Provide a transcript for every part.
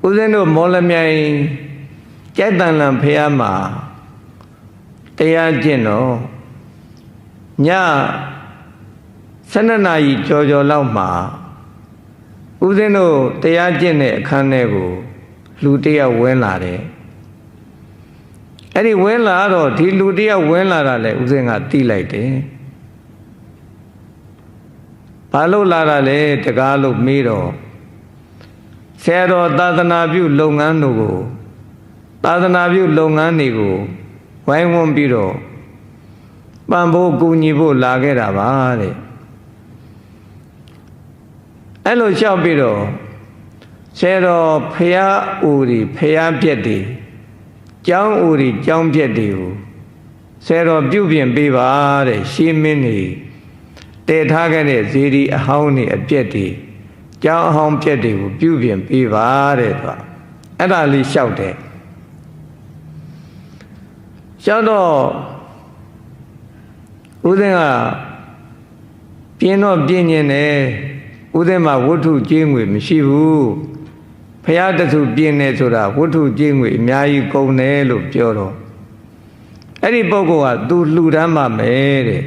ဦးဇင်းတို့မော်လမြိုင်ကျက်တန်လန်ဖះမှာတရားကျင့်တော့ည12 နာရီကျော်လောက်မှာဦးဇင်းတို့တရားကျင့်တဲ့အခန်းထဲကိုလူတယောက်ဝင်လာတယ်အဲ့ဒီဝင်လာတော့ဒီလူတယောက်ဝင်လာတာလေဦးဇင်းကသိလိုက်တယ်ဘာလို့လာတာလဲတကားလို့မေးတော့ဆရာတော်သာသနာပြုလုပ်ငန်းတို့ကိုသာသနာပြုလုပ်ငန်းတွေကိုဝိုင်းဝန်းပြီးတော့ပံ့ပိုးကူညီဖို့လာခဲ့တာပါတဲ့အဲ့လိုလျှောက်ပြီးတော့ဆရာတော်ဖះဦးတွေဖះပြက်တွေကျောင်းဦးတွေကျောင်းပြက်တွေကိုဆရာတော်ပြုပြင်ပေးပါတဲ့ရှင်းမင်းတွေတည်ထားခဲ့တဲ့ဇေဒီအဟောင်းတွေအပြက်တွေကျောင်းအဟောင်းပြက်တွေကိုပြုပြင်ပေးပါတဲ့သူအဲ့ဒါလေးလျှောက်တယ်လျှောက်တော့ဦးဇင်းကပြင်းတော့ပြင်းညင်တယ်ဦးဇင်းမှာဝတ္ထုကြေးငွေမရှိဘူးဖះတထုပြင်းနေဆိုတာဝတ္ထုကြေးငွေအများကြီးကုန်တယ်လို့ပြောတော့အဲ့ဒီပုဂ္ဂိုလ်ကသူလှူဒန်းပါမယ်တဲ့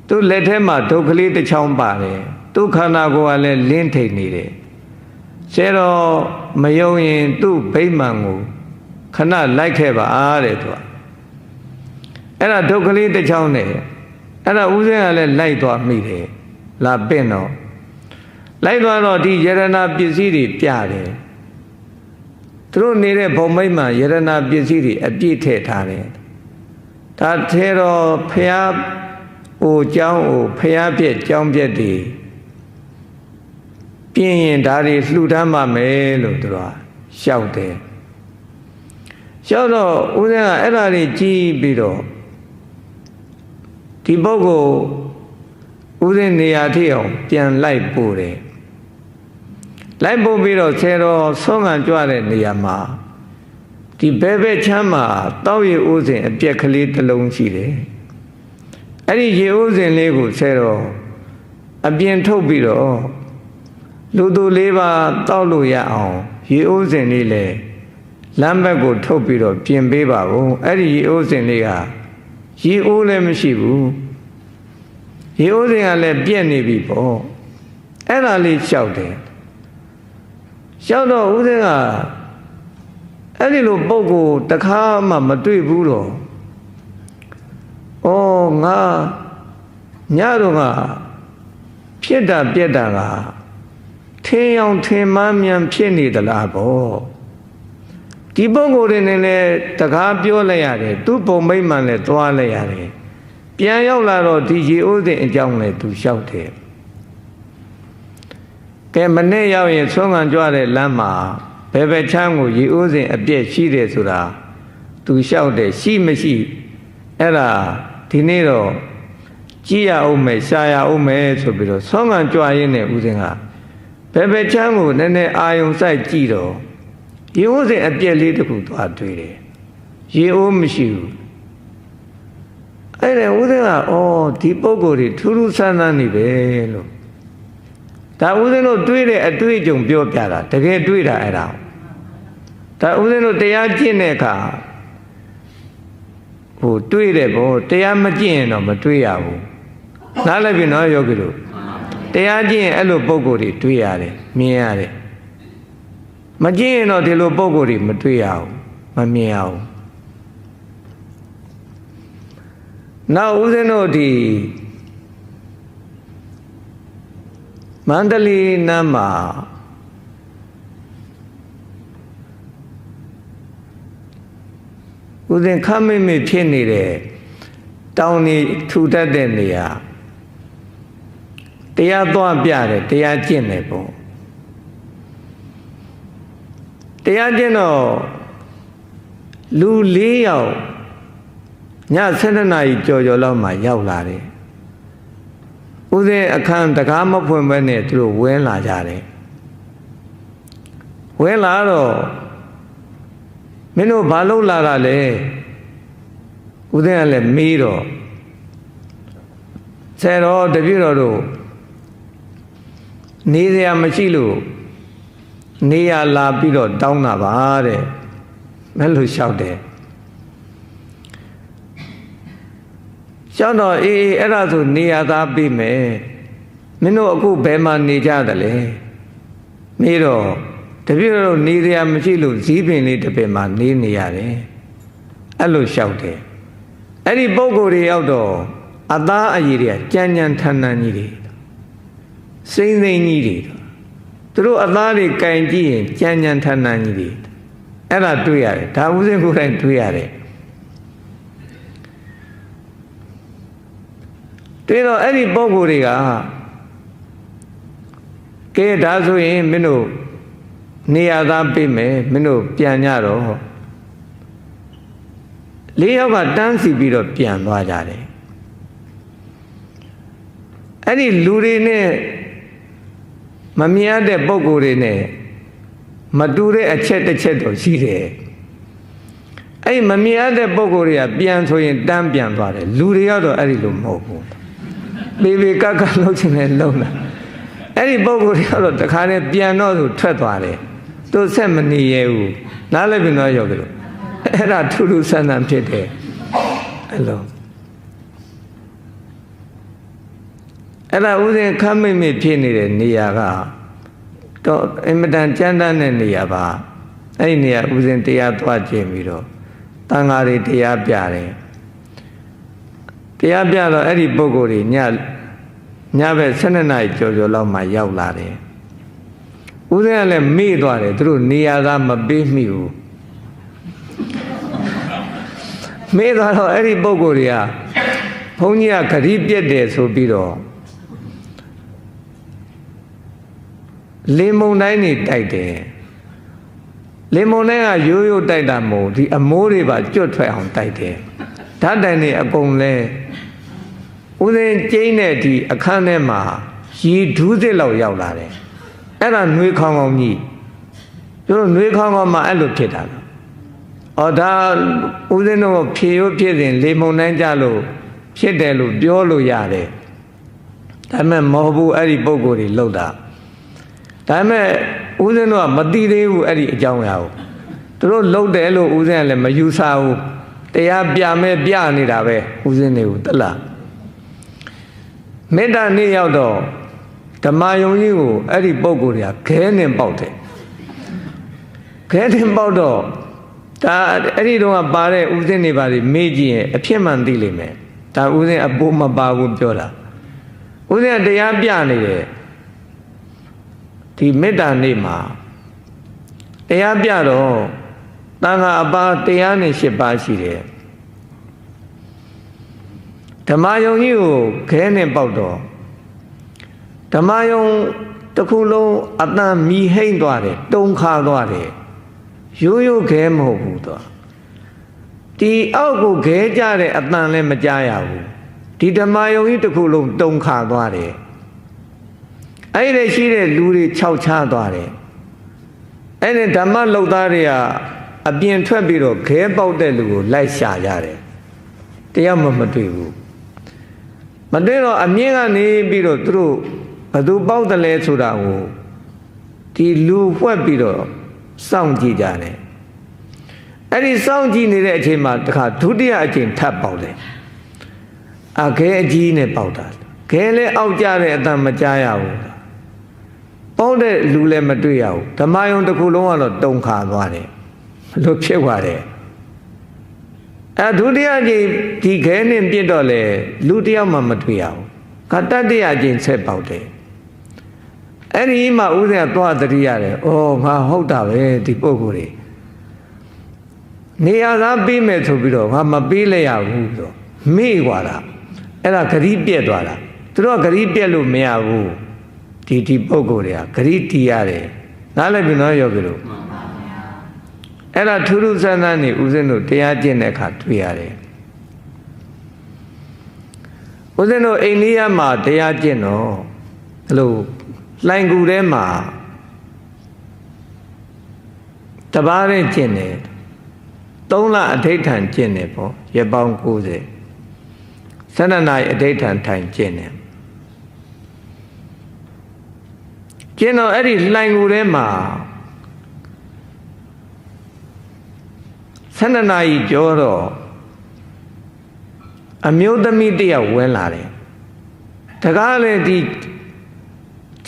သူလက်ထဲမှာဒုက္ခလေးတစ်ချောင်းပါတယ်သူခန္ဓာကိုယ်ကလည်းလင်းထိန်နေတယ်ဆဲတော့မယုံရင်သူ့ဗိမာန်ကိုခဏလိုက်ခဲ့ပါတဲ့သူကအဲ့ဒါဒုက္ခလေးတစ်ချောင်းနဲ့အဲ့ဒါဦးဇင်းကလည်းလိုက်သွားမိတယ်လာပင့်တော့လိုက်သွားတော့ဒီယရဏပစ္စည်းတွေပြတယ်သူတို့နေတဲ့ဘုံမိတ်မှာယရဏပစ္စည်းတွေအပြည့်ထည့်ထားတယ်ဒါထဲတော့ဖះအိုเจ้าအိုဖះပြက်เจ้าပြက်တွေပြင်းရင်ဒါတွေလှူဒန်းပါမယ်လို့သူကရှောက်တယ်ရှောက်တော့ဦးဇင်းကအဲ့ဒါတွေကြည့်ပြီးတော့ဒီပုဂ္ဂိုလ်ဦးဇင်းနေရာထိအောင်ပြန်လိုက်ပို့တယ်လိုက်ပို့ပြီးတော့ဆယ်တော်ဆုံးခံကြွတဲ့နေရာမှာဒီဘဲဘဲချမ်းမှာတောက်ရည်ဦးဇင်းအပြက်ကလေးတစ်လုံးရှိတယ်အဲ့ဒီရေဦးဇင်းလေးကိုဆယ်တော်အပြင်ထုတ်ပြီးတော့လူသူလေးပါတောက်လို့ရအောင်ရေဦးဇင်းလေးလေလမ်းဘက်ကိုထုတ်ပြီးတော့ပြင်ပေးပါဦးအဲ့ဒီရေဦးဇင်းလေးကရေဦးလည်းမရှိဘူးရေဦးဇင်းကလည်းပြက်နေပြီပေါ့အဲ့ဒါလေးလျှောက်တယ်လျှောက်တော့ဦးဇင်းကအဲ့ဒီလိုပုံကိုတခါမှမတွေ့ဘူးတော့ဩငါညတော့ကဖြစ်တာပြက်တာကထင်းအောင်ထင်မှန်းမြန်ဖြစ်နေသလားပေါ့ဒီပုံကိုတွေနဲ့လည်းတကားပြောလိုက်ရတယ်သူ့ပုံမိတ်မှန်လည်းသွားလိုက်ရတယ်ပြန်ရောက်လာတော့ဒီရေဦးစဉ်အကြောင်းလည်းသူလျှောက်တယ်ကဲမနေ့ရောက်ရင်ဆုံးခံကြွတဲ့လမ်းမှာဘယ်ဘက်ချမ်းကိုရေဦးစဉ်အပြည့်ရှိတယ်ဆိုတာသူလျှောက်တယ်ရှိမရှိအဲ့ဒါဒီနေ့တော့ကြည့်ရအောင်မယ်ရှားရအောင်မယ်ဆိုပြီးတော့ဆုံးခံကြွရင်းနဲ့ဦးစဉ်ကဘယ်ဘက်ချမ်းကိုနည်းနည်းအာယုံစိုက်ကြည့်တော့ရေဦးစဉ်အပြည့်လေးတစ်ခုသွားတွေ့တယ်ရေဦးမရှိဘူးအဲ့ဒါဦးဇင်းကဒီပုဂ္ဂိုလ်တွေထူးထူးဆန်းဆန်းနေပဲလို့ဒါဦးဇင်းတို့တွေးတဲ့အတွေ့အကြုံပြောပြတာတကယ်တွေးတာအဲ့ဒါဒါဦးဇင်းတို့တရားကျင့်တဲ့အခါတွေးတယ်ပေါ့တရားမကျင့်ရင်တော့မတွေးရဘူးနားလည်းပြီနော်ယောဂီတို့တရားကျင့်ရင်အဲ့လိုပုဂ္ဂိုလ်တွေတွေးရတယ်မြင်ရတယ်မကျင့်ရင်တော့ဒီလိုပုဂ္ဂိုလ်တွေမတွေးရဘူးမမြင်ရဘူးနောက်ဦးဇင်းတို့ဒီမန္တလေးနားမှာဦးဇင်းခမိမိဖြစ်နေတဲ့တောင်နေထူတတ်တဲ့နေရာတရားသွားပြတယ်တရားကျင့်တယ်ပေါ့တရားကျင့်တော့လူ4 ယောက်ည7 နာရီကျော်လောက်မှရောက်လာတယ်ဦးဇင်းအခန်းတကားမဖွင့်ဘဲနဲ့သူတို့ဝဲလာကြတယ်ဝဲလာတော့မင်းတို့ဘာလုပ်လာတာလဲဦးဇင်းကလည်းမေးတော့ဆယ်တော်တပည့်တော်တို့နေစရာမရှိလို့ နေရလာပြီးတော့တောင်းတာပါတဲ့မဲ့လို့လျှောက်တယ်လျှောက်တော့အေးအဲ့ဒါဆိုနေရသားပြီးမယ်မင်းတို့အခုဘယ်မှာနေကြသလဲမေးတော့တပည့်တော်နေရမရှိလို့ဇီးပင်လေးတစ်ပင်မှာနေရတယ်အဲ့လိုလျှောက်တယ်အဲ့ဒီပုဂ္ဂိုလ်တွေရောက်တော့အသားအရည်တွေကကြမ်းကြမ်းထန်ထန်ကြီးတွေစိမ့်စိမ့်ကြီးတွေသူတို့အသားတွေကင်ကြည့်ရင်ကြမ်းကြမ်းထန်ထန်ကြီးတွေအဲ့ဒါတွေ့ရတယ်ဒါဥစဉ်ကိုယ်တိုင်တွေ့ရတယ်တွေ့တော့အဲ့ဒီပုဂ္ဂိုလ်တွေကကဲဒါဆိုရင်မင်းတို့နေရာသားပေးမယ်မင်းတို့ပြန်ကြတော့၄ယောက်ကတန်းစီပြီးတော့ပြန်သွားကြတယ်အဲ့ဒီလူတွေနဲ့မမြင်တဲ့ပုံကိုယ်တွေနဲ့မတူတဲ့အချက်တစ်ချက်တော့ရှိတယ်အဲ့မမြင်တဲ့ပုံကိုယ်တွေကပြန်ဆိုရင်တန်းပြန်သွားတယ်လူတွေကတော့အဲ့ဒီလိုမဟုတ်ဘူးပေပေကကလုံးချင်တယ်လုံးတာအဲ့ဒီပုံကိုယ်တွေကတော့တခါနဲ့ပြန်တော့သူထွက်သွားတယ်သူဆက်မနေရဘူးနားလည်းပြန်တော့ရောက်တယ်လို့အဲ့ဒါထူးထူးဆန်းဆန်းဖြစ်တယ်အဲ့လိုအဲ့ဒါဥစဉ်ခမ်းမိတ်မိတ်ဖြစ်နေတဲ့နေရာကတော့အင်မတန်ကြမ်းတမ်းတဲ့နေရာပါအဲ့ဒီနေရာဥစဉ်တရားသွားကျင်ပြီးတော့တန်ဃာတွေတရားပြတယ်တရားပြတော့အဲ့ဒီပုဂ္ဂိုလ်တွေညဘက်12နာရီကျော်လောက်မှရောက်လာတယ်ဥစဉ်ကလည်းမေ့သွားတယ်သူတို့နေရာသားမပေးမိဘူးမေ့သွားတော့အဲ့ဒီပုဂ္ဂိုလ်တွေကဘုန်းကြီးကဂရိပြက်တယ်ဆိုပြီးတော့လေမုန်တိုင်းနေတိုက်တယ်လေမုန်တိုင်းကရိုးရိုးတိုက်တာမဟုတ်ဒီအမိုးတွေပါကျွတ်ထွက်အောင်တိုက်တယ်ဓာတ်တိုင်တွေအကုန်လဲဥစဉ်ကျင်းတဲ့ဒီအခန်းထဲမှာရေဒူးစစ်လောက်ရောက်လာတယ်အဲ့ဒါနှွေးခေါင်းကြီးတို့နှွေးခေါင်းမှာအဲ့လိုဖြစ်တာလို့ဩဒါဥစဉ်တော့ဖြေရိုးဖြစ်စဉ်လေမုန်တိုင်းကြလို့ဖြစ်တယ်လို့ပြောလို့ရတယ်ဒါပေမဲ့မဟုတ်ဘူးအဲ့ဒီပုံကိုယ်တွေလောက်တာဒါပေမဲ့ဦးဇင်းတို့ကမသိသေးဘူးအဲ့ဒီအကြောင်းအရာကိုသူတို့လှုပ်တယ်လို့ဦးဇင်းကလည်းမယူဆဘူးတရားပြမဲ့ပြနေတာပဲဦးဇင်းတွေကိုတလားမေတ္တာနေ့ရောက်တော့ဓမ္မယုံကြီးကိုအဲ့ဒီပုဂ္ဂိုလ်တွေကခဲနဲ့ပေါက်တယ်ခဲနဲ့ပေါက်တော့ဒါအဲ့ဒီတော့ပါတဲ့ဦးဇင်းတွေပါလေမေ့ကြည့်ရင်အဖြစ်မှန်သိလိမ့်မယ်ဒါဦးဇင်းအပိုးမပါဘူးပြောတာဦးဇင်းကတရားပြနေတယ်ဒီမေတ္တာနေ့မှာတရားပြတော့တန်ခါအပါ108ပါးရှိတယ်ဓမ္မယုံကြီးကိုခဲနဲ့ပေါက်တော့ဓမ္မယုံတစ်ခုလုံးအတန်မီဟိမ့်သွားတယ်တုံခါသွားတယ်ရိုးရိုးခဲမဟုတ်ဘူးတော့ဒီအောက်ကိုခဲကြတဲ့အတန်လည်းမကြားရဘူးဒီဓမ္မယုံကြီးတစ်ခုလုံးတုံခါသွားတယ်အဲ့ဒီရှိတဲ့လူတွေခြောက်ချသွားတယ်အဲ့ဒီဓမ္မလောက်သားတွေကအပြင်ထွက်ပြီးတော့ခဲပေါက်တဲ့လူကိုလိုက်ရှာကြတယ်တရားမတွေ့ဘူးမတွေ့တော့အမြင့်ကနေပြီးတော့သူတို့ဘသူပေါက်တယ်လဲဆိုတာကိုဒီလူဖွက်ပြီးတော့စောင့်ကြည့်ကြတယ်အဲ့ဒီစောင့်ကြည့်နေတဲ့အချိန်မှာတခါဒုတိယအချိန်ထပ်ပေါက်တယ်အခဲအကြီးနဲ့ပေါက်တာခဲလဲအောက်ကြတဲ့အတန်မကြားရဘူးပေါက်တဲ့လူလည်းမတွေ့ရဘူးဓမ္မယုံတစ်ခုလုံးကတော့တုံခါသွားတယ်လို့ဖြစ်သွားတယ်ဒုတိယကြိမ်ဒီခဲနဲ့ပြစ်တော့လေလူတယောက်မှမတွေ့ရဘူးကတတိယကြိမ်ဆက်ပေါက်တယ်အဲ့ဒီမှာဥစဉ်ကသွားတတိရတယ်ဩငါဟုတ်တာပဲဒီပုဂ္ဂိုလ်တွေနေရာသားပြီးမယ်ဆိုပြီးတော့ငါမပြီးလဲရဘူးဆိုမေ့သွားတာအဲ့ဒါဂရိပြက်သွားတာသူတို့ကဂရိပြက်လို့မရဘူးဒီပုဂ္ဂိုလ်တွေကဂရိတီးရတယ်နားလည်းပြန်တော့ရောက်ပြီလို့အဲ့ဒါထူးထူးဆန်းဆန်းနေဦးဇင်းတို့တရားကျင့်တဲ့အခါတွေ့ရတယ်ဦးဇင်းတို့အိန္ဒိယမှာတရားကျင့်တော့အဲ့လိုလှိုင်ကူထဲမှာတပါးနဲ့ကျင့်တယ်3လအဋိဋ္ဌံကျင့်တယ်ပေါ့ရပောင်း90 12နာရီအဋိဋ္ဌံထိုင်ကျင့်တယ်ကျင့်တော့အဲ့ဒီလှိုင်ကူထဲမှာ 12 နာရီကျော်တော့အမျိုးသမီးတယောက်ဝင်လာတယ်တကားလည်းဒီ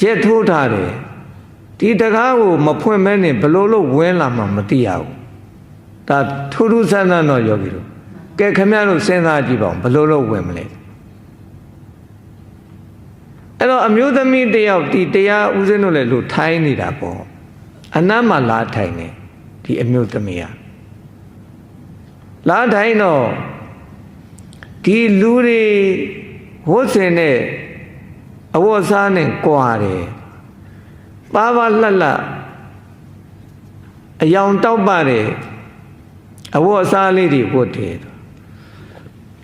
ကျက်ထိုးထားတယ်ဒီတကားကိုမဖွင့်မဲနဲ့ဘလို့လို့ဝင်လာမှမသိရဘူးဒါထူးထူးဆန်းဆန်းတော့ယောဂီတို့ကဲခင်ဗျားတို့စဉ်းစားကြည့်ပါဦးဘလို့လို့ဝင်မလဲအဲ့တော့အမျိုးသမီးတယောက်ဒီတရားဦးဇင်းတို့လည်းလို့ထိုင်းနေတာပေါ့အနတ်မှာလာထိုင်နေဒီအမျိုးသမီးကလာထိုင်တော့ဒီလူတွေဝတ်ဆင်တဲ့အဝတ်အစားနဲ့ကြွားတယ်ပါပါလှလှအယောင်တောက်ပါတယ်အဝတ်အစားလေးတွေဝတ်တယ်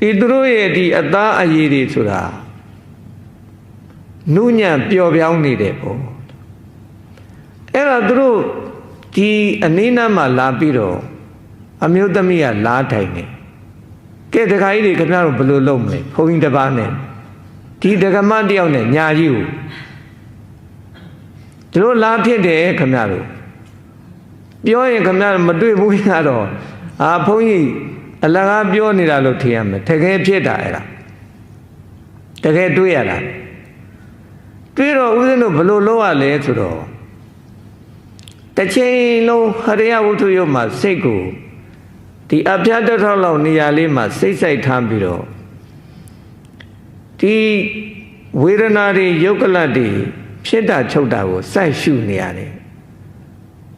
ဒီသူတို့ရဲ့ဒီအသားအရည်တွေဆိုတာနုညံ့ပျော်ပြောင်းနေတယ်ပေါ့အဲ့ဒါသူတို့ဒီအနည်းနားမှာလာပြီးတော့အမျိုးသမီးကလာထိုင်နေကဲတခါကြီးတွေခင်ဗျားတို့ဘယ်လိုလုပ်မလဲဘုန်းကြီးတစ်ပါးနဲ့ဒီဒကမတယောက်နဲ့ညာကြီးကိုတို့လာဖြစ်တယ်ခင်ဗျားတို့ပြောရင်ခင်ဗျားမတွေ့ဘူးရတော့ဘုန်းကြီးအလကားပြောနေတာလို့ထင်ရမယ်တကယ်ဖြစ်တာအဲ့ဒါတကယ်တွေ့ရတာတွေ့တော့ဦးဇင်းတို့ဘယ်လိုလုပ်ရလဲဆိုတော့တစ်ချိန်လုံးဟရိယဝုထုယုတ်မှာစိတ်ကိုဒီအပြတ်တစ်ထောက်လောက်နေရာလေးမှာစိတ်ဆိုင်ထားပြီးတော့ဒီဝေဒနာတွေယုတ်ကလတ်တွေဖြစ်တာချုပ်တာကိုစိုက်ရှုနေရတယ်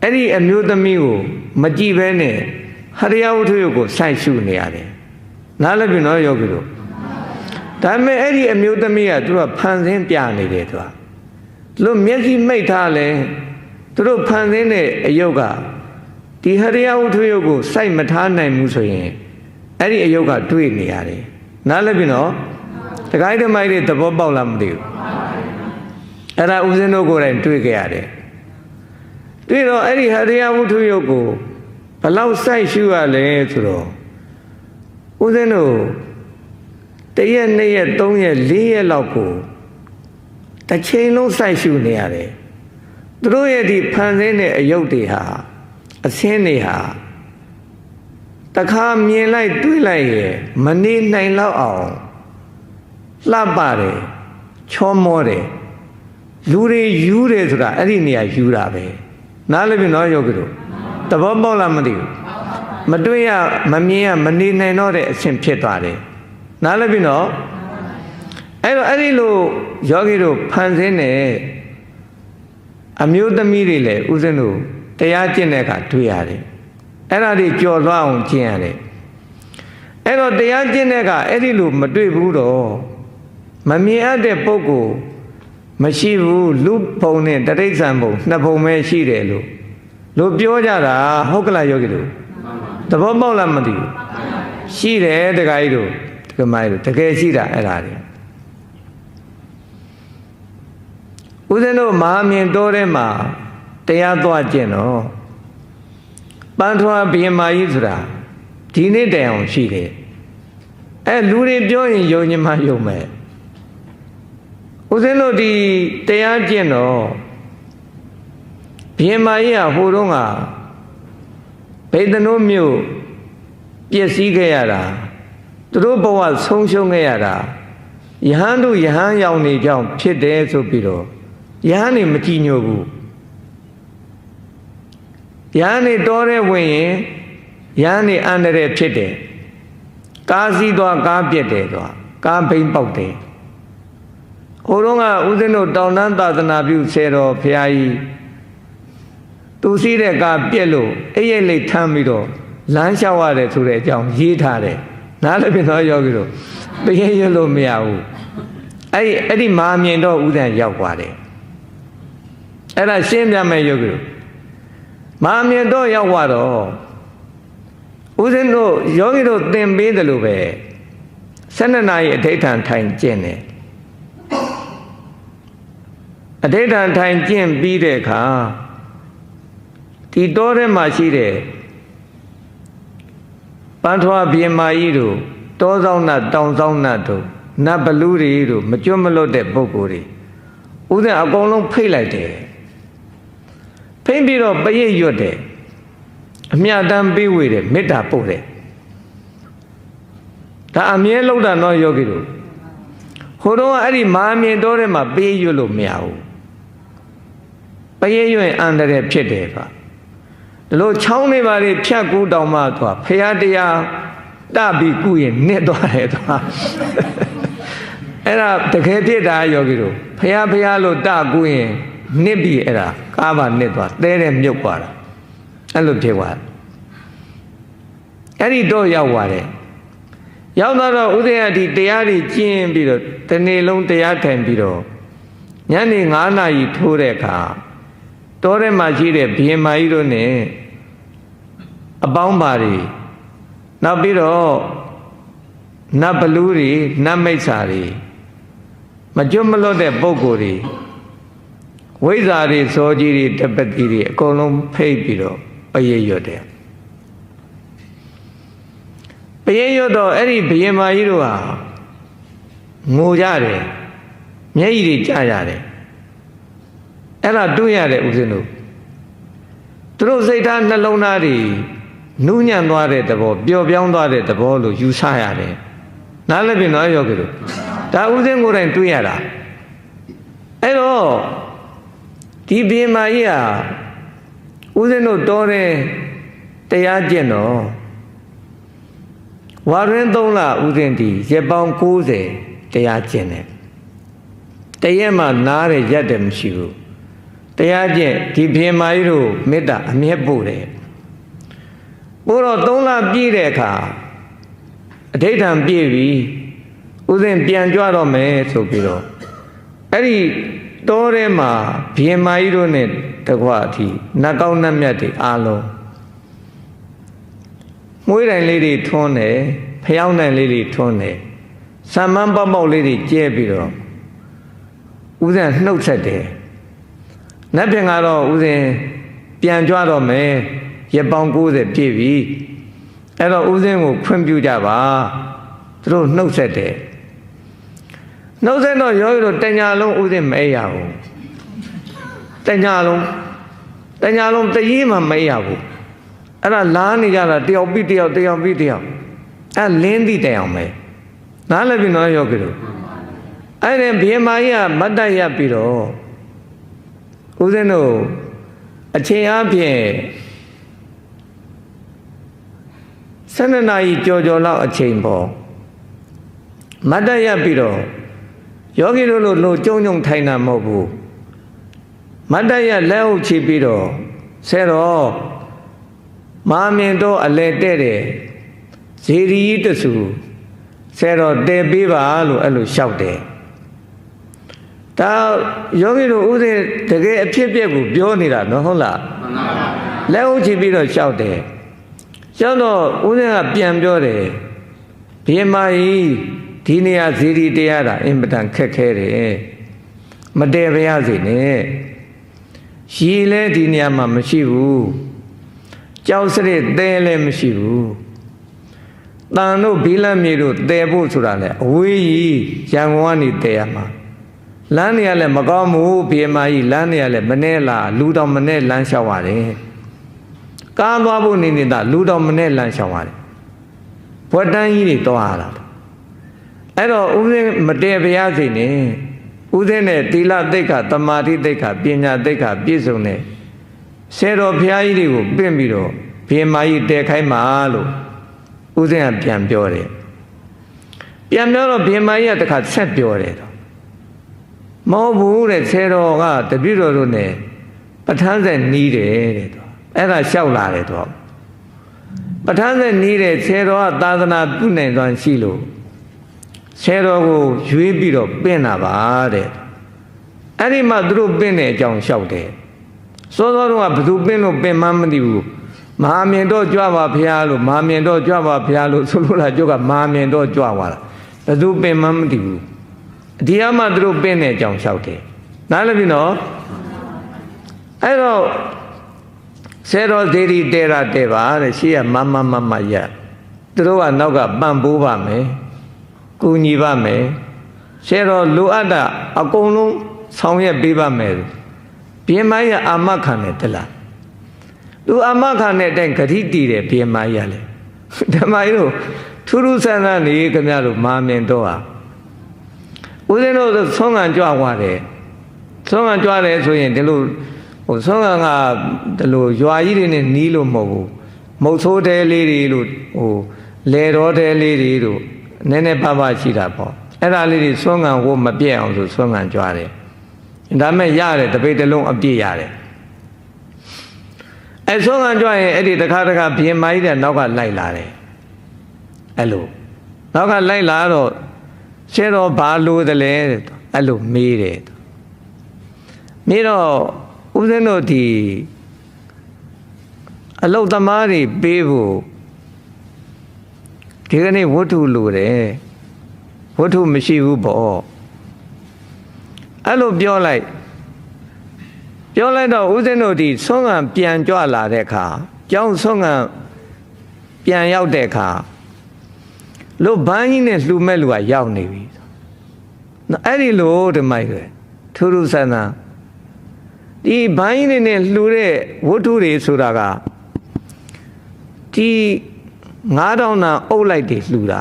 အဲ့ဒီအမျိုးသမီးကိုမကြည့်ဘဲနဲ့ဟရိယဝုထုယုတ်ကိုစိုက်ရှုနေရတယ်နားလည်ပြီနော်ယောဂီတို့ဒါပေမဲ့အဲ့ဒီအမျိုးသမီးကသူကဖန်ဆင်းပြနေတယ်သူကလို့မျက်စိမိတ်ထားလဲသူတို့ဖန်ဆင်းတဲ့အယုတ်ကဒီဟရိယဝုထုယုတ်ကိုစိုက်မထားနိုင်ဘူးဆိုရင်အဲ့ဒီအယုတ်ကတွေ့နေရတယ်နားလည်ပြီနော်တခိုင်းတမိုက်တွေသဘောပေါက်လားမသိဘူးအဲ့ဒါဦးဇင်းတို့ကိုယ်တိုင်တွေ့ကြရတယ်တွေ့တော့အဲ့ဒီဟရိယဝုထုယုတ်ကိုဘလောက်စိုက်ရှုရလဲဆိုတော့ဦးဇင်းတို့1ရက်2ရက်3ရက်4ရက်လောက်ကိုတစ်ချိန်လုံးစိုက်ရှုနေရတယ်သူတို့ရဲ့ဒီဖန်ဆင်းတဲ့အယုတ်တွေဟာအစင်းတွေဟာတခါမြင်လိုက်တွေ့လိုက်ရဲ့မနေနိုင်တော့အောင်လှပတယ်ချောမောတယ်လူတွေယူတယ်ဆိုတာအဲ့ဒီနေရာယူတာပဲနားလည်ပြီနော်ယောဂီတို့သဘောပေါက်လားမသိဘူးမတွေ့ရမမြင်ရမနေနိုင်တော့တဲ့အဆင့်ဖြစ်သွားတယ်နားလည်ပြီနော်အဲ့တော့အဲ့ဒီလိုယောဂီတို့ဖန်ဆင်းတဲ့အမျိုးသမီးတွေလည်းဥစဉ်တို့တရားကျင့်တဲ့အခါတွေ့ရတယ်အဲ့ဒါတွေကြော်လွှားအောင်ကျင့်ရတယ်အဲ့တော့တရားကျင့်တဲ့အခါအဲ့ဒီလိုမတွေ့ဘူးတော့မမြင်အပ်တဲ့ပုဂ္ဂိုလ်မရှိဘူးလူဘုံနဲ့တရိစ္ဆာန်ဘုံနှစ်ဘုံပဲရှိတယ်လို့ပြောကြတာဟုတ်ကလားယောဂီတို့သဘောပေါက်လားမသိဘူးရှိတယ်တခါကြီးတို့တကမိုင်းတို့တကယ်ရှိတာအဲ့ဒါတွေဦးဇင်းတို့မဟာမြင်တော်ထဲမှာတရားသွားကျင့်တော့ပန်းထွားဘုရင်မကြီးဆိုတာဒီနေ့တိုင်အောင်ရှိတယ်အဲလူတွေပြောရင်ယုံညမယုံမဲ့ဦးဇင်းတို့ဒီတရားကျင့်တော့ဘုရင်မကြီးကဟိုတုန်းကဗေဒနိုးမြို့ပျက်စီးခဲ့ရတာသူတို့ဘဝဆုံးရှုံးခဲ့ရတာယဟန်တို့ယဟန်ရောက်နေကြောင်းဖြစ်တယ်ဆိုပြီးတော့ယဟန်နေမကြည်ညိုဘူးယဟန်နေတော်တဲ့ဝင်ရင်ယဟန်နေအန္တရာယ်ဖြစ်တယ်ကားစီးသွားကားပြက်တယ်သွားကားဘိန်းပေါက်တယ်ဟိုတုန်းကဦးဇင်းတို့တောင်တန်းသာသနာပြုဆယ်တော်ဘုရားကြီးသူစီးတဲ့ကားပြက်လို့အိပ်ရိပ်လိတ်ထမ်းပြီးတော့လမ်းလျှောက်ရတယ်ဆိုတဲ့အကြောင်းရေးထားတယ်နားလည်းပြင်တော့ယောဂီတို့တကယ်ရလို့မရဘူးအဲ့ဒီမာမြင်တော့ဥဒ္ဒံရောက်သွားတယ်အဲ့ဒါရှင်းပြမယ်ယောဂီတို့မာမြင်တော့ရောက်သွားတော့ဦးဇင်းတို့ယောဂီတို့သင်ပေးတယ်လို့ပဲ12 နာရီအဋ္ဌဌံထိုင်ကျင့်တယ်အဋ္ဌဌံထိုင်ကျင့်ပြီးတဲ့အခါဒီတောထဲမှာရှိတဲ့ပန်းထွားဘုရင်မကြီးတို့တောဆောင်နတ်တောင်ဆောင်နတ်တို့နတ်ဘလူတွေတို့မကျွတ်မလွတ်တဲ့ပုဂ္ဂိုလ်တွေဦးဇင်းအကုန်လုံးဖိတ်လိုက်တယ်ဖိတ်ပြီးတော့ပရိတ်ရွတ်တယ် အမြတ်တမ်းပေးဝေတယ်မေတ္တာပို့တယ်ဒါအမြဲလောက်တာတော့ယောဂီတို့ဟိုတော့အဲ့ဒီမာမြင်တော်ထဲမှာပေးရွတ်လို့မရဘူးပေးရွတ်အန္တရာယ်ဖြစ်တယ်ဗျဒီလိုချောင်းနေပါလေဖြတ်ကူးတောင်မှသွားဖရာတရားတပြီးကုရင်နစ်သွားတယ်သွားအဲ့ဒါတကယ်ဖြစ်တာယောဂီတို့ဖရာလို့တကူးရင်နစ်ပြီးအဲ့ဒါကားပါနစ်သွားသဲတဲ့မြုပ်သွားတာအဲ့လိုဖြစ်သွားအဲ့ဒီတော့ရောက်သွားတယ်ရောက်တော့ဥဒယတိတရားတွေကျင့်ပြီးတော့တနေ့လုံးတရားထိုင်ပြီးတော့ညနေ9 နာရီထိုးတဲ့အခါတောထဲမှာရှိတဲ့ဘုရင်မကြီးတို့နဲ့အပေါင်းပါတွေနောက်ပြီးတော့နတ်ဘလူးတွေနတ်မိတ်ဆာတွေမကျွတ်မလွတ်တဲ့ပုဂ္ဂိုလ်တွေဝိဇ္ဇာတွေစောကြီးတွေတပတိတွေအကုန်လုံးဖိတ်ပြီးတော့ပရိရွတ်တယ်ပရိရွတ်တော့အဲ့ဒီဘုရင်မကြီးတို့ဟာငိုကြတယ်မျက်ရည်တွေကျရတယ်အဲ့ဒါတွေ့ရတယ်ဦးဇင်းတို့သူတို့စိတ်ထားနှလုံးသားတွေနူးညံ့သွားတဲ့သဘောပျော်ပြောင်းသွားတဲ့သဘောလို့ယူဆရတယ်နားလည်ပြီနော်ယောဂီတို့ဒါဦးဇင်းကိုယ်တိုင်တွေ့ရတာအဲ့တော့ဒီဘုရင်မကြီးဟာဦးဇင်းတို့တော်တယ်တရားကျင့်တော့ဝါရင်း3 လဦးဇင်းဒီရက်ပေါင်း90တရားကျင့်တယ်တရက်မှနားရရက်တယ်မရှိဘူးတရားကျင့်ဒီဘုရင်မကြီးတို့မေတ္တာအမြဲပို့တယ်ပို့တော့3 လပြည့်တဲ့အခါအဋိဋ္ဌံပြည့်ပြီဦးဇင်းပြန်ကြွတော့မယ်ဆိုပြီးတော့အဲ့ဒီတောထဲမှာဘုရင်မကြီးတို့နဲ့တကွအထိနတ်ကောင်းနတ်မြတ်တွေအားလုံးမွေးတိုင်လေးတွေထွန်းတယ်ဖျောင်းတိုင်လေးတွေထွန်းတယ်ဆံမန်းပေါက်ပေါက်လေးတွေကျဲပြီးတော့ဦးဇင်းနှုတ်ဆက်တယ်နတ်ပြန်ကတော့ဦးဇင်းပြန်ကြွတော့မယ်ရက်ပေါင်း90ပြည့်ပြီအဲ့တော့ဦးဇင်းကိုဖွင့်ပြကြပါသူတို့နှုတ်ဆက်တယ်နှုတ်ဆက်တော့ယောဂီတို့တညာလုံးဦးဇင်းမအိပ်ရဘူးတညာလုံးတရေမှမအိပ်ရဘူးအဲ့ဒါလားနေကြတာတယောက်ပြီးတယောက်အဲ့လင်းသည့်တိုင်အောင်ပဲနားလည်ပြီနော်ယောဂီတို့အဲ့ဒီဘုရင်မကြီးကမတ်တက်ရပ်ပြီးတော့ဦးဇင်းတို့အချိန်အားဖြင့်12 နာရီကြော်လောက်အချိန်ပေါ့မတ်တက်ရပ်ပြီးတော့ယောဂီတို့လို့ကြုံထိုင်တာမဟုတ်ဘူးမတ်တက်ရပ်လက်အုပ်ချပြီးတော့ဆဲတော့မာမြင်တော့အလဲတဲ့တယ်ဇေဒီတဆူဆဲတော့တဲပေးပါလို့အဲ့လိုလျှောက်တယ်ဒါယောဂီတို့ဥစဉ်တကယ်အဖြစ်ပြက်ကိုပြောနေတာနော်ဟုတ်လားမှန်ပါပါလက်အုပ်ချပြီးတော့လျှောက်တယ်လျှောက်တော့ဥစဉ်ကပြန်ပြောတယ်ဘုရင်မကြီးဒီနေရာဇေဒီတရားတာအင်မတန်ခက်ခဲတယ်မတည့်ပါရစေနဲ့ရေလဲဒီနေရာမှာမရှိဘူးကြောက်စရစ်သဲလည်းမရှိဘူးတန်တို့ဘီလမြေတို့တည်ဖို့ဆိုတာလေအဝေးကြီးရန်ကုန်ကနေတည်ရမှာလမ်းတွေကလည်းမကောင်းဘူးဘုရင်မကြီးလမ်းတွေကလည်းမနဲ့လားလူတော်မနဲ့လမ်းလျှောက်ရတယ်ကားသွားဖို့နေတာလူတော်မနဲ့လမ်းလျှောက်ရတယ်ဘွက်တန်းကြီးတွေသွားရတာအဲ့တော့ဦးဇင်းမတည့်ပါရစေနဲ့ဦးဇင်းနဲ့သီလသိက္ခာသမာဓိသိက္ခာပညာသိက္ခာပြည့်စုံတဲ့ဆယ်တော်ဘုရားကြီးတွေကိုပင့်ပြီးတော့ဘုရင်မကြီးတည်ခိုင်းပါလို့ဦးဇင်းကပြန်ပြောတယ်ပြန်ပြောတော့ဘုရင်မကြီးကတခါဆက်ပြောတယ်မဟုတ်ဘူးတဲ့ဆယ်တော်ကတပည့်တော်တို့နဲ့ပဋ္ဌာန်းဆက်နီးတယ်တဲ့သူအဲ့ဒါလျှောက်လာတယ်သူပဋ္ဌာန်းဆက်နီးတယ်ဆယ်တော်ကသာသနာပြုနိုင်စွမ်းရှိလို့ဆယ်တော်ကိုရွေးပြီးတော့ပင့်တာပါတဲ့အဲ့ဒီမှာသူတို့ပင့်တဲ့အကြောင်းလျှောက်တယ်စောစောတော့ကဘသူပင့်လို့ပင့်မှမသိဘူးမဟာမြင်တော့ကြွပါဖရာလို့မဟာမြင်တော့ကြွပါဖရာလို့ဆိုလို့လားကျုပ်ကမဟာမြင်တော့ကြွသွားတာဘသူပင့်မှမသိဘူးဒီအမှသူတို့ပင့်တဲ့အကြောင်းလျှောက်တယ်နားလည်ပြီနော်အဲ့တော့ဆယ်တော်ဇေဒီတဲတာတဲပါတဲ့ရှေ့ကမရသူတို့ကနောက်ကပံ့ပိုးပါမယ်ကူညီပါမယ်ဆယ်တော်လိုအပ်တာအကုန်လုံးဆောင်ရွက်ပေးပါမယ်ဘုရင်မကြီးအာမခံတယ်တလား သူအမခနဲ့တိုင်ဂတိတည်တယ်ဘုရင်မကြီးရလေဓမ္မကြီးတို့ထူးထူးဆန်းဆန်းနေခင်ဗျားတို့မာမြင်တော့ဟာဦးဇင်းတို့ဆုံးခံကြွသွားတယ်ဆုံးခံကြွတယ်ဆိုရင်ဒီလိုဆုံးခံကဒီလိုရွာကြီးတွေနဲ့နီးလို့မဟုတ်ဘူးမုတ်ဆိုးတဲလေးတွေလို့လေတော်တဲလေးတွေတို့နည်းနည်းပါးပါးရှိတာပေါ့အဲ့ဒါလေးတွေဆုံးခံကိုမပြည့်အောင်ဆိုဆုံးခံကြွတယ်ဒါမဲ့ရတယ်တပိတ်တလုံးအပြည့်ရတယ်အဲဆုံးခံကြွရင်အဲ့ဒီတစ်ခါဘုရင်မကြီးတဲ့နောက်ကလိုက်လာတယ်အဲ့လိုနောက်ကလိုက်လာတော့ရှင်းတော့ဘာလို့တလဲအဲ့လိုမေးတယ်မေးတော့ဦးဇင်းတို့ဒီအလုတ်သမားတွေပေးဖို့ဒီကနေ့ဝတ္ထုလိုတယ်ဝတ္ထုမရှိဘူးပေါ့အဲ့လိုပြောလိုက်တော့ဦးဇင်းတို့ဒီဆုံးခံပြန်ကြွလာတဲ့အခါကျောင်းဆုံးခံပြန်ရောက်တဲ့အခါလို့ဘန်းကြီးနဲ့လှူမဲ့လူကရောက်နေပြီအဲ့ဒီလိုဓမ္မိုက်ပဲထူးထူးဆန်းဆန်းဒီဘန်းကြီးနဲ့လှူတဲ့ဝတ္ထုတွေဆိုတာကဒီ9000တန်အုပ်လိုက်တွေလှူတာ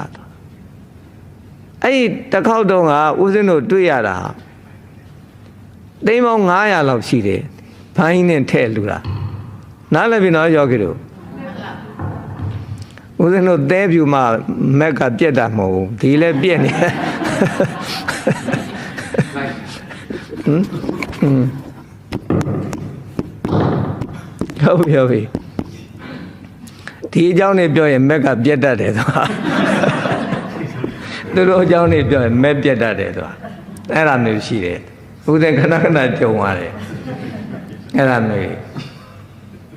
အဲ့ဒီတစ်ခေါက်တော့ကဦးဇင်းတို့တွေ့ရတာသိန်းပေါင်း900လောက်ရှိတယ်ဘန်းကြီးနဲ့ထည့်လှူတာနားလည်ပြီနော်ယောဂီတို့ဦးဇင်းတို့သဲဖြူမှမက်ကပြက်တာမဟုတ်ဘူးဒီလည်းပြက်နေဟုတ်ပြီဒီအကြောင်းနဲ့ပြောရင်မက်ကပြက်တတ်တယ်ဆိုတာသူတို့အကြောင်းနဲ့ပြောရင်မက်ပြက်တတ်တယ်ဆိုတာအဲ့ဒါမျိုးရှိတယ်ဦးဇင်းခဏခဏကြုံရတယ်အဲ့ဒါမျိုး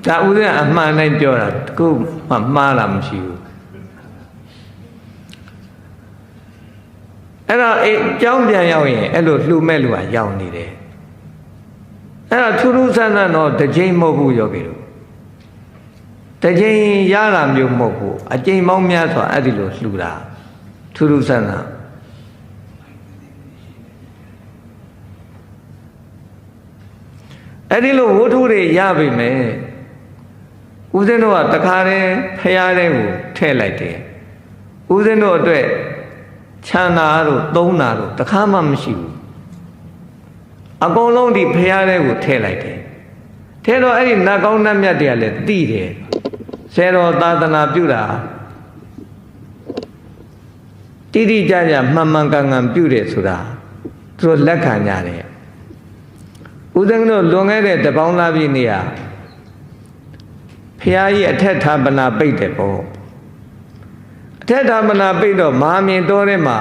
ဒါဦးဇင်းအမှန်တိုင်းပြောတာတခုမှမှားတာမရှိဘူးအဲ့တော့ကျောင်းပြန်ရောက်ရင်အဲ့လိုလှူမဲ့လူကရောက်နေတယ်အဲ့ဒါထူးထူးဆန်းဆန်းတော့တစ်ချိန်မဟုတ်ဘူးယောဂီတို့တစ်ချိန်ရတာမျိုးမဟုတ်ဘူးအချိန်ပေါင်းများစွာအဲ့ဒီလိုလှူတာထူးထူးဆန်းဆန်းအဲ့ဒီလိုဝတ္ထုတွေရပြီမယ်ဦးဇင်းတို့ကတခါတည်းဖျားတဲ့ကိုထည့်လိုက်တယ်ဦးဇင်းတို့အတွက်ချမ်းသာတို့သုံးတာတို့တခါမှမရှိဘူးအကုန်လုံးဒီဖျားတဲ့ကိုထည့်လိုက်တယ်ထဲတော့အဲ့ဒီနတ်ကောင်းနတ်မြတ်တွေကလည်းသိတယ်ဆယ်တော်သာသနာပြုတာတိတိကျကျမှန်မှန်ကန်ကန်ပြုတယ်ဆိုတာသူတို့လက်ခံကြတယ်ဦးဇင်းတို့လွန်ခဲ့တဲ့တပေါင်းလားပြည့်နေရဖျားကြီးအထက်ထာပနာပိတ်တယ်ပေါ့အထက်ထာပနာပိတ်တော့မဟာမြင်တော်ထဲမှာ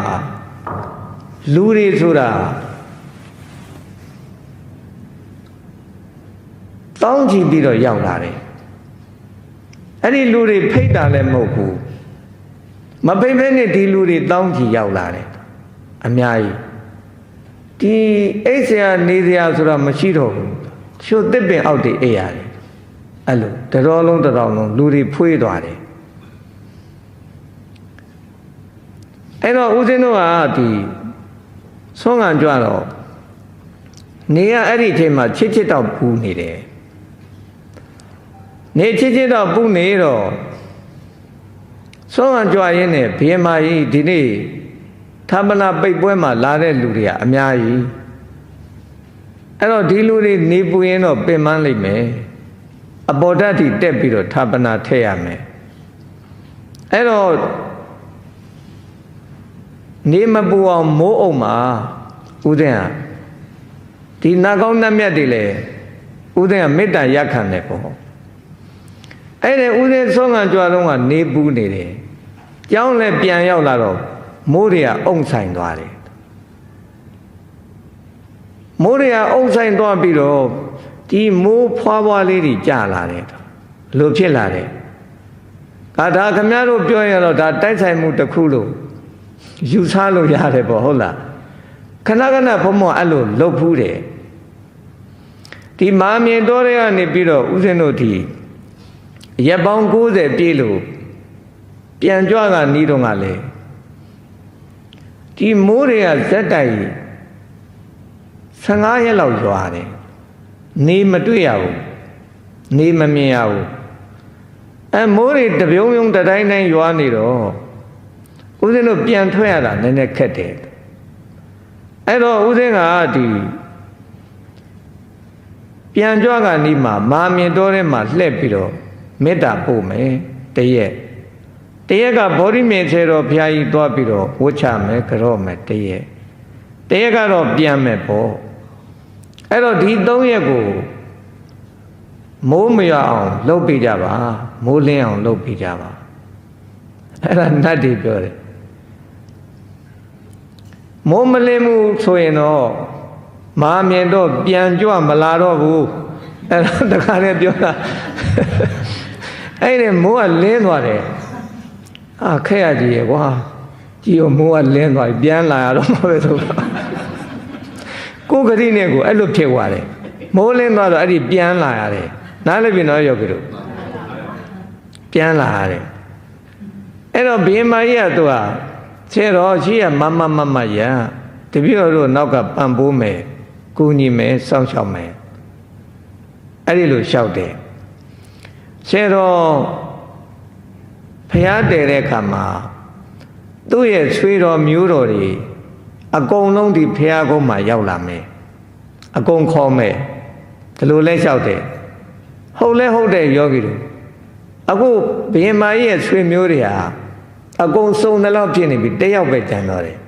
လူတွေဆိုတာတောင်းချီပြီးတော့ရောက်လာတယ်အဲ့ဒီလူတွေဖိတ်တာလည်းမဟုတ်ဘူးမဖိတ်ဘဲနဲ့ဒီလူတွေတောင်းချီရောက်လာတယ်အများကြီးဒီအိတ်ဆရာနေဆရာဆိုတာမရှိတော့ဘူးချို့တစ်ပင်အောက်တွေအိတ်ရတယ်အဲ့လိုတတော်လုံးလူတွေဖွေးသွားတယ်အဲ့တော့ဦးဇင်းတို့ကဒီဆုံးခံကြွတော့နေရအဲ့ဒီအချိန်မှာချစ်တော့ပူနေတယ်နေချစ်တော့ပူနေတော့ဆုံးခံကြွရင်းနဲ့ဘုရင်မကြီးဒီနေ့ထာပနာပိတ်ပွဲမှာလာတဲ့လူတွေကအများကြီးအဲ့တော့ဒီလူတွေနေပူရင်တော့ပင်ပန်းလိမ့်မယ်အပေါ်ဓာတ်ထိတက်ပြီးတော့ထာပနာထည့်ရမယ်အဲ့တော့နေမပူအောင်မိုးအုံမှာဦးဇင်းကဒီနာကောင်းနတ်မြတ်တွေလေဦးဇင်းကမေတ္တာရက်ခံတယ်ပေါ့အဲ့ဒီဦးဇင်းဆုံးခံကြွတော့ကနေပူနေတယ်ကျောင်းလည်းပြန်ရောက်လာတော့မိုးတွေကအုံဆိုင်သွားတယ်မိုးတွေကအုံဆိုင်သွားပြီးတော့ဒီမိုးဖွာဖွာလေးတွေကျလာတယ်လို့ဖြစ်လာတယ်ဒါခမရတို့ပြောရတော့ဒါတိုက်ဆိုင်မှုတစ်ခုလို့ယူဆလို့ရတယ်ပေါ့ဟုတ်လားခဏခဏဘုံမောအဲ့လိုလှုပ်ဖူးတယ်ဒီမာမြင်တော်တွေကနေပြီးတော့ဦးဇင်းတို့ဒီရက်ပေါင်း90ပြည့်လို့ပြန်ကြွကနီးတော့ကလည်းဒီမိုးတွေကဇက်တိုက်15ရက်လောက်ရွာတယ်နေမတွေ့ရဘူးနေမမြင်ရဘူး မိုးတွေတပြုံပြုံတတိုင်းတိုင်းရွာနေတော့ဦးဇင်းတို့ပြန်ထွက်ရတာနည်းနည်းခက်တယ်အဲ့တော့ဦးဇင်းကဒီပြန်ကြွကနီးမှာမာမြင်တော်ထဲမှာလှည့်ပြီးတော့မေတ္တာပို့မယ်တရက်ကဗောဓိမြင်ဆဲတော်ဘုရားကြီးသွားပြီးတော့ဝှချမယ်ကြော့မယ်တရက်ကတော့ပြန်မယ်ပေါ့အဲ့တော့ဒီ3ရက်ကိုမိုးမရအောင်လုပ်ပြကြပါမိုးလင်းအောင်လုပ်ပြကြပါအဲ့ဒါနတ်တွေပြောတယ်မိုးမလင်းမှုဆိုရင်တော့မာမြင်တော့ပြန်ကြွမလာတော့ဘူးအဲ့ဒါတခါနဲ့ပြောတာအဲ့ဒီမိုးကလင်းသွားတယ်ခက်ရကြီးရကွာကြည်ရောမိုးကလင်းသွားပြီပြန်လာရတော့မှာပဲဆိုကိုယ်ဂတိနဲ့ကိုအဲ့လိုဖြစ်သွားတယ်မိုးလင်းသွားတော့အဲ့ဒီပြန်လာရတယ်နားလည်းပြင်တော့ရောက်ပြီလို့ပြန်လာရတယ်အဲ့တော့ဘိမာကြီးကသူကဆဲတော်ရှိရမမရတပည့်တော်တို့နောက်ကပံ့ပိုးမယ်ကူညီမယ်စောင့်ရှောက်မယ်အဲ့ဒီလိုလျှောက်တယ်ဆဲတော်ဖျားတယ်တဲ့အခါမှာသူ့ရဲ့ဆွေတော်မျိုးတော်တွေအကုန်လုံးဒီဖျားကုန်းမှာရောက်လာမယ်အကုန်ခေါ်မယ်ဒီလိုလဲလျှောက်တယ်ဟုတ်လဲဟုတ်တယ်ယောဂီတို့အခုဘိမာကြီးရဲ့ဆွေမျိုးတွေဟာအကုန်စုံတယ်လို့ဖြစ်နေပြီတယောက်ပဲကျန်တော့တယ်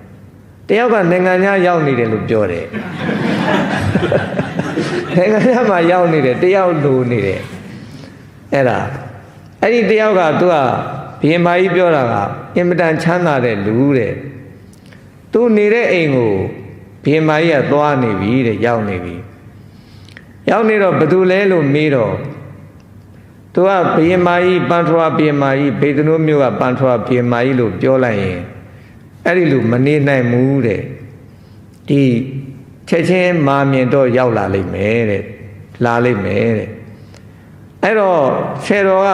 တယောက်ကနိုင်ငံခြားရောက်နေတယ်လို့ပြောတယ်နိုင်ငံခြားမှာရောက်နေတယ်တယောက်လိုနေတယ်အဲ့ဒီတယောက်ကသူကဘိမာကြီးပြောတာကအင်မတန်ချမ်းသာတဲ့လူတဲ့သူနေတဲ့အိမ်ကိုဘိမာကြီးကသွားနေပြီတဲ့ရောက်နေပြီရောက်နေတော့ဘသူလဲလို့မေးတော့သူကဘိမာကြီးပန်ထွားဘိမာကြီးဘေဒနုမျိုးကပန်ထွားဘိမာကြီးလို့ပြောလိုက်ရင်အဲ့ဒီလိုမနေနိုင်ဘူးတဲ့ဒီချက်ချင်းမာမြင်တော့ရောက်လာလိမ့်မယ်တဲ့လာလိမ့်မယ်တဲ့အဲ့တော့ဆယ်တော်က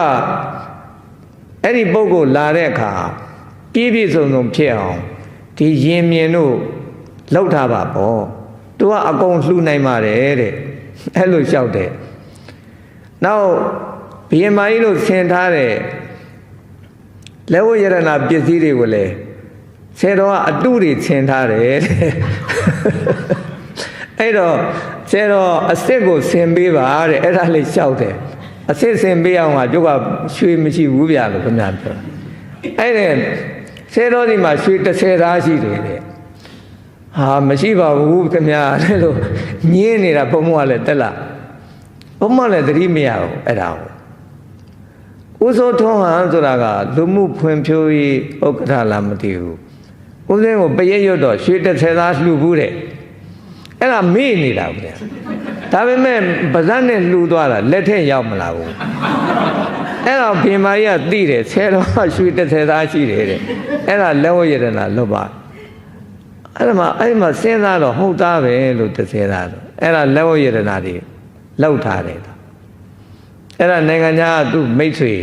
အဲ့ဒီပုဂ္ဂိုလ်လာတဲ့အခါပြည့်ပြည့်စုံစုံဖြစ်အောင်ဒီရင်မြင်တို့လောက်ထားပါပေါ့သူကအကုန်လှူနိုင်ပါတယ်တဲ့အဲ့လိုလျှောက်တယ်နောက်ဘိမာကြီးတို့ဆင်ထားတဲ့လက်ဝတ်ရတနာပစ္စည်းတွေကိုလည်းဆယ်တော်ကအတုတွေဆင်ထားတယ်တဲ့အဲ့တော့ဆယ်တော်အစ်စ်ကိုဆင်ပေးပါတဲ့အဲ့ဒါလေးလျှောက်တယ်အစ်စ်ဆင်ပေးအောင်ကကျုပ်ကရွှေမရှိဘူးဗျာလို့ခင်ဗျာပြောအဲ့ဒါဆယ်တော်ဒီမှာရွှေ30သားရှိတယ်တဲ့ဟာမရှိပါဘူးခင်ဗျာတဲ့လို့ညင်းနေတာဘုံဘုံကလည်းတက်လာဘုံဘုံလည်းသတိမရဘူးအဲ့ဒါကိုဦးစိုးထွန်းဟန်ဆိုတာကလူမှုဖွံ့ဖြိုးရေးဥက္ကဋ္ဌလားမသိဘူးဦးစင်းကိုပရိတ်ရွတ်တော့ရွှေ30သားလှူဘူးတဲ့အဲ့ဒါမေ့နေတာဗျာဒါပေမဲ့ပါဇက်နဲ့လှူသွားတာလက်ထက်ရောက်မလာဘူးအဲ့တော့ဘိမာကြီးကသိတယ်ဆယ်တော်ကရွှေ30သားရှိတယ်တဲ့အဲ့ဒါလက်ဝတ်ရတနာလွတ်ပါအဲ့မှာစဉ်းစားတော့ဟုတ်သားပဲလို့30သားတော့အဲ့ဒါလက်ဝတ်ရတနာတွေလောက်ထားတယ်အဲ့ဒါနိုင်ငံခြားကသူ့မိတ်ဆွေ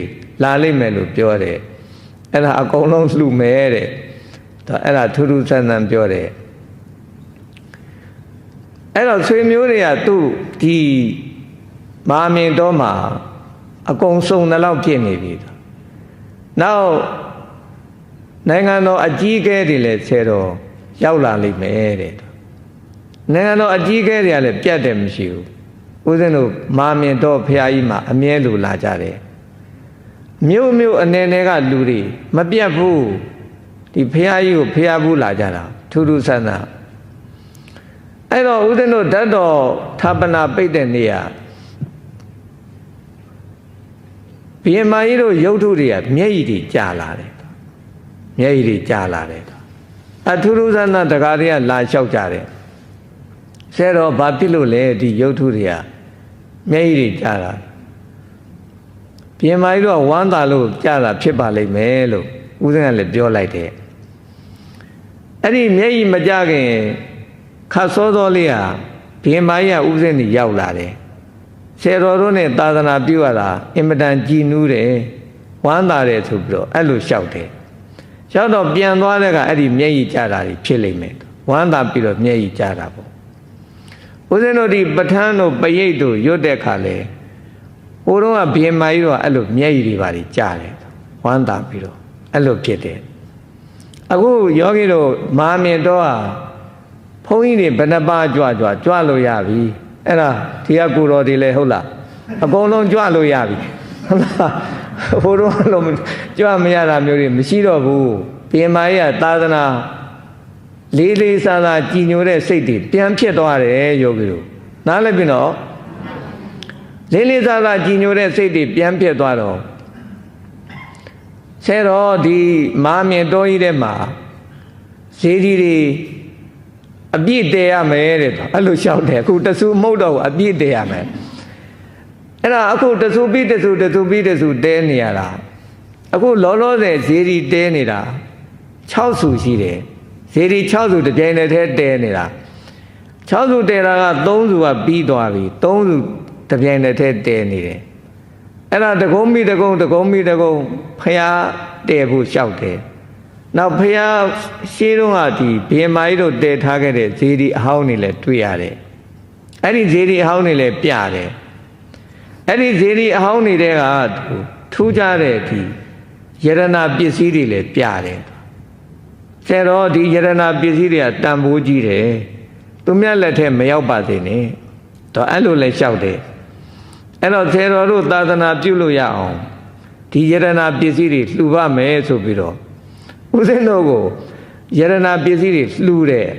လာလိမ့်မယ်လို့ပြောတယ်အဲ့ဒါအကုန်လုံးလှူမယ်တဲ့အဲ့ဒါထူးထူးဆန်းဆန်းပြောတယ်အဲ့တော့ဆွေမျိုးတွေကသူ့ဒီမာမြင်တော်မှာအကုန်စုံတဲ့လောက်ဖြစ်နေပြီနောက်နိုင်ငံတော်အကြီးအကဲတွေလည်းဆယ်တော်ရောက်လာလိမ့်မယ်တဲ့နိုင်ငံတော်အကြီးအကဲတွေကလည်းပြတ်တယ်မရှိဘူးဦးဇင်းတို့မာမြင်တော်ဖရာကြီးမှာအမြဲလိုလာကြတယ်မြို့အနေနဲ့ကလူတွေမပြတ်ဘူးဒီဖရာကြီးကိုဖရာဘူးလာကြတာထူးထူးဆန်းဆန်းအဲ့တော့ဦးဇင်းတို့ဓာတ်တော်ဌာပနာပိတ်တဲ့နေရာဘိမာကြီးတို့ရုပ်ထုတွေကမျက်ရည်တွေကြာလာတယ်မျက်ရည်တွေကြာလာတယ်အထူးထူးဆန်းဆန်းတကားတွေကလာလျှောက်ကြတယ်ဆဲတော့ဘာဖြစ်လို့လဲဒီရုပ်ထုတွေကမျက်ရည်တွေကြာလာဘိမာကြီးတို့ကဝမ်းသာလို့ကြာတာဖြစ်ပါလိမ့်မယ်လို့ဦးဇင်းကလည်းပြောလိုက်တယ်အဲ့ဒီမျက်ရည်မကြခင်ခတ်စောစောလေးဟာဘိမာကြီးကဦးဇင်းကြီးရောက်လာတယ်ဆယ်တော်တို့နဲ့သာသနာပြုရတာအင်မတန်ကြည်နူးတယ်ဝမ်းသာတယ်ဆိုပြီးတော့အဲ့လိုလျှောက်တယ်လျှောက်တော့ပြန်သွားတဲ့ကအဲ့ဒီမျက်ရည်ကျတာတွေဖြစ်လိမ့်မယ်ဝမ်းသာပြီးတော့မျက်ရည်ကျတာပေါ့ဦးဇင်းတို့ဒီပဋ္ဌာန်းတို့ပရိတ်တို့ရွတ်တဲ့ခါလဲ ဟိုတော့ကဘင်းမကြီးတော့အဲ့လိုမျက်ရည်တွေပါတွေကြားတယ်ဝမ်းသာပြီးတော့အဲ့လိုဖြစ်တယ်အခုယောဂီတို့မာမြင်တော့ဘုန်းကြီးတွေဘယ်နှပါကြွလို့ရပြီအဲ့ဒါဒီကကိုတော်တွေလည်းဟုတ်လားအကုန်လုံးကြွလို့ရပြီဟုတ်လားဟိုတော့လုံးကြွမရတာမျိုးတွေမရှိတော့ဘူးဘင်းမကြီးကသာသနာလေးလေးစားစားကြည်ညိုတဲ့စိတ်တွေပြန်ဖြစ်သွားတယ်ယောဂီတို့နားလည်ပြီနော်လေးလေးစားစားကြည်ညိုတဲ့စိတ်တွေပြန်ဖြစ်သွားတော့ဆဲတော့ဒီမာမြင်တော်ကြီးထဲမှာဈေးကြီးတွေအပြည့်တည်ရမယ်တဲ့အဲ့လိုလျှောက်တယ်အခုတဆူမဟုတ်တော့အပြည့်တည်ရမယ်အဲ့ဒါအခုတဆူပြီးတဆူတဲနေရတာအခုလောလောဆယ်ဈေးကြီးတဲနေတာ6ဆူရှိတယ်ဈေးကြီး6ဆူတစ်ပြိုင်တည်းတဲနေတာ6ဆူတဲတာက3ဆူကပြီးသွားပြီ3ဆူတစ်ပြိုင်တည်းတဲနေတယ်အဲ့ဒါတကုံးမိတကုံးဖျားတဲဖို့လျှောက်တယ်နောက်ဖျားရှင်းတော့ကဒီဘင်းမကြီးတို့တဲထားခဲ့တဲ့ဈေးဒီအဟောင်းတွေလည်းတွေ့ရတယ်အဲ့ဒီဈေးဒီအဟောင်းတွေလည်းပြတယ်အဲ့ဒီဈေးဒီအဟောင်းတွေကထူးခြားတဲ့ဒီယရနာပစ္စည်းတွေလည်းပြတယ်ဆယ်တော့ဒီယရနာပစ္စည်းတွေကတန်ဖိုးကြီးတယ်သူမြတ်လက်ထက်မရောက်ပါစေနဲ့တော့အဲ့လိုလည်းလျှောက်တယ်အဲ့တော့ဆယ်တော်တို့သာသနာပြုလို့ရအောင်ဒီယရနာပစ္စည်းတွေလှူပါမယ်ဆိုပြီးတော့ဦးဇင်းတို့ကိုယရနာပစ္စည်းတွေလှူတယ်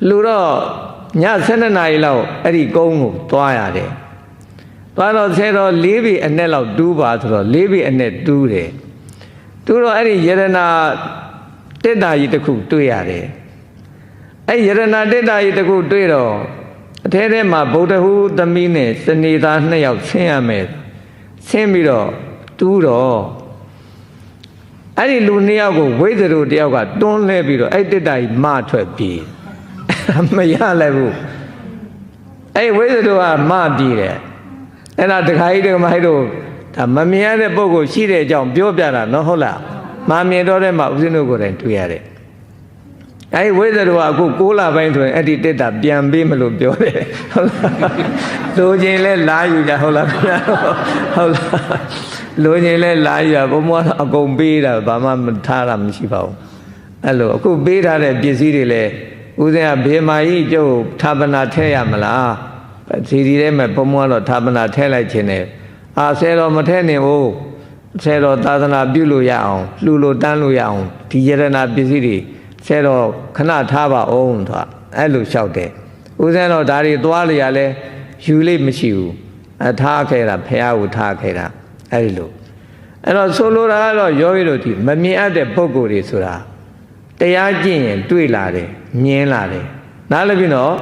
လှူတော့ည7 နာရီလောက်အဲ့ဒီကုန်းကိုသွားရတယ်သွားတော့ဆယ်တော်၄ပေအနက်လောက်တူးပါဆိုတော့၄ပေအနက်တူးတယ်တူးတော့အဲ့ဒီယရနာတက်တာကြီးတစ်ခုတွေ့ရတယ်အဲ့ယရနာတက်တာကြီးတစ်ခုတွေ့တော့အထဲထဲမှာဗုဒ္ဓဟူသမီးနဲ့စနေသား2 ယောက်ဆင်းရမယ်ဆင်းပြီးတော့တူးတော့အဲ့ဒီလူ2 ယောက်ကိုဝိဇ္ဇရိုတယောက်ကတွန်းလဲပြီးတော့အဲ့တက်တာကြီးမထွက်ပြေးမရလည်းဘူးအဲ့ဝိဇ္ဇရိုကမပြေးတယ်အဲ့ဒါတခါကြီးတခါမကြီးတို့ဒါမမြင်ရတဲ့ပုံကိုရှိတဲ့အကြောင်းပြောပြတာနော်ဟုတ်လားမမြင်တော့တဲ့မှာဦးဇင်းတို့ကိုယ်တိုင်တွေ့ရတယ်အဲ့ဝိဇ္ဇရိုကအခု6 လပိုင်းဆိုရင်အဲ့ဒီတက်တာပြန်ပေးမလို့ပြောတယ်ဟုတ်လားလိုချင်လဲလာယူကြဟုတ်လားဟုတ်လားလိုချင်လဲလာယူဘုံဘွားအကုန်ပေးတာဘာမှမထားတာမရှိပါဘူးအဲ့လိုအခုပေးထားတဲ့ပစ္စည်းတွေလဲဦးဇင်းကဘေမာကြီးကျုပ်ဌာပနာထဲရမလားစီဒီထဲမှာဘုံဘွားတော့ဌာပနာထဲလိုက်ခြင်းနဲ့ဆယ်တော်မထဲနေဘူးဆယ်တော်သာသနာပြုလို့ရအောင်လှူလို့တန်းလို့ရအောင်ဒီယရနာပစ္စည်းတွေဆယ်တော်ခဏထားပါအောင်သူကအဲ့လိုလျှောက်တယ်ဦးဇင်းတော့ဒါတွေသွားလျာလဲယူလိမရှိဘူးထားခဲ့တာဖះကိုထားခဲ့တာအဲ့ဒီလိုအဲ့တော့ဆိုလိုတာကတော့ယောဂီတို့ဒီမမြင်အပ်တဲ့ပုဂ္ဂိုလ်တွေဆိုတာတရားကျင့်ရင်တွေ့လာတယ်မြင်လာတယ်နားလည်ပြီနော်